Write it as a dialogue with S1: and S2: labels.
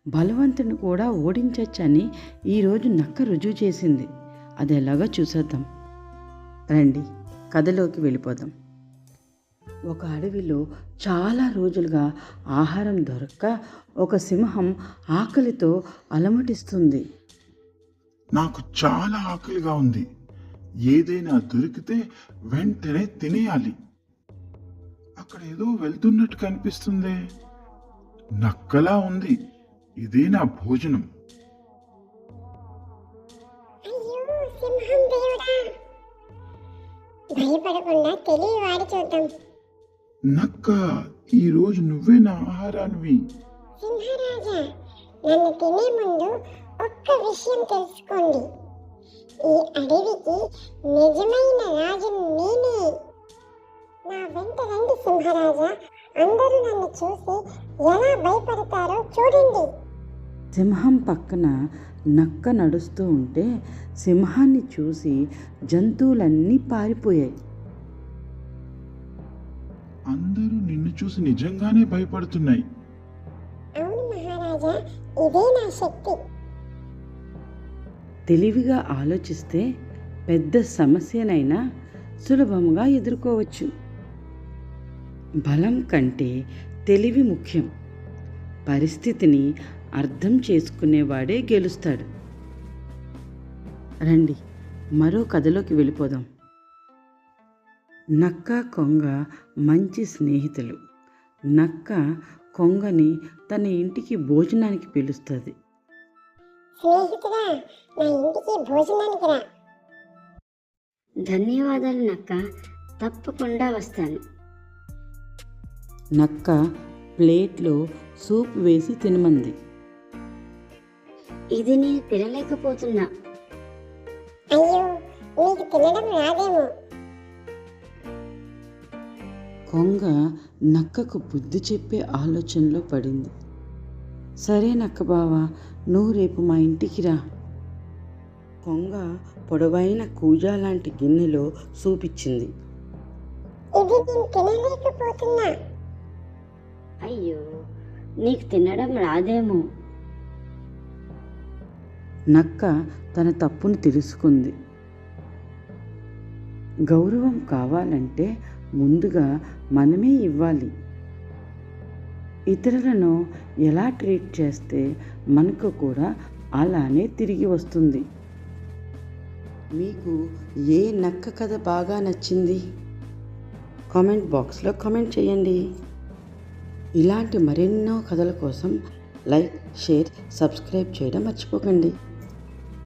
S1: బలవంతుని కూడా ఓడించచ్చని ఈరోజు నక్క రుజువు చేసింది. అది ఎలాగో చూసేద్దాం రండి, కథలోకి వెళ్ళిపోదాం. ఒక అడవిలో చాలా రోజులుగా ఆహారం దొరక్క ఒక సింహం ఆకలితో అలమటిస్తుంది.
S2: నాకు చాలా ఆకలిగా ఉంది, ఏదైనా దొరికితే వెంటనే తినేయాలి. అక్కడ ఏదో వెళ్తున్నట్టు కనిపిస్తుంది, నక్కలా ఉంది. ఇదే నా భోజనం.
S3: అయ్యో సింహం దేవుడా, భయపడకుండా తెలివి వాడి చూద్దాం.
S2: నక్క, ఈ రోజు నువ్వే నా ఆహారానివి.
S3: సింహరాజా, నన్ను తినే ముందు ఒక్క విషయం తెలుసుకోండి. ఈ అడవికి నిజమైన రాజు నేనే. నా వెంట రండి సింహరాజా, అందరూ నన్ను చూసి ఎలా భయపడతారో చూడండి.
S1: సింహం పక్కన నక్క నడుస్తూ ఉంటే సింహాన్ని చూసి జంతువులన్నీ పారిపోయాయి.
S2: అందరూ నిన్ను చూసి నిజంగానే భయపడుతున్నాయి.
S3: అవును మహారాజా, ఇదే నా శక్తి.
S1: తెలివిగా ఆలోచిస్తే పెద్ద సమస్యనైనా సులభంగా ఎదుర్కోవచ్చు. బలం కంటే తెలివి ముఖ్యం. పరిస్థితిని అర్థం చేసుకునేవాడే గెలుస్తాడు. రండి, మరో కథలోకి వెళ్ళిపోదాం. నక్క కొంగ మంచి స్నేహితులు. నక్క కొంగని తన ఇంటికి భోజనానికి పిలుస్తుంది.
S3: స్నేహితుడా, నా ఇంటికి భోజనానికి రా.
S4: ధన్యవాదాలు నక్క, తప్పకుండా వస్తాను.
S1: నక్క ప్లేట్లో సూప్ వేసి తినమంది.
S4: ఇది నేను తినలేకపోతున్నా.
S3: అయ్యో, నీకు తినడం రాదేమో.
S1: కొంగ నక్కకు బుద్ధి చెప్పే ఆలోచనలో పడింది. సరే నక్క బావా, నువ్వు రేపు మా ఇంటికి రా. కొంగ పొడవైన కూజా లాంటి గిన్నెలో సూప్ ఇచ్చింది.
S3: ఇది నేను తినలేకపోతున్నా.
S4: అయ్యో, నీకు తినడం రాదేమో.
S1: నక్క తన తప్పును తెలుసుకుంది. గౌరవం కావాలంటే ముందుగా మనమే ఇవ్వాలి. ఇతరులను ఎలా ట్రీట్ చేస్తే మనకు కూడా అలానే తిరిగి వస్తుంది. మీకు ఏ నక్క కథ బాగా నచ్చింది? కామెంట్ బాక్స్లో కామెంట్ చేయండి. ఇలాంటి మరెన్నో కథల కోసం లైక్, షేర్, సబ్స్క్రైబ్ చేయడం మర్చిపోకండి.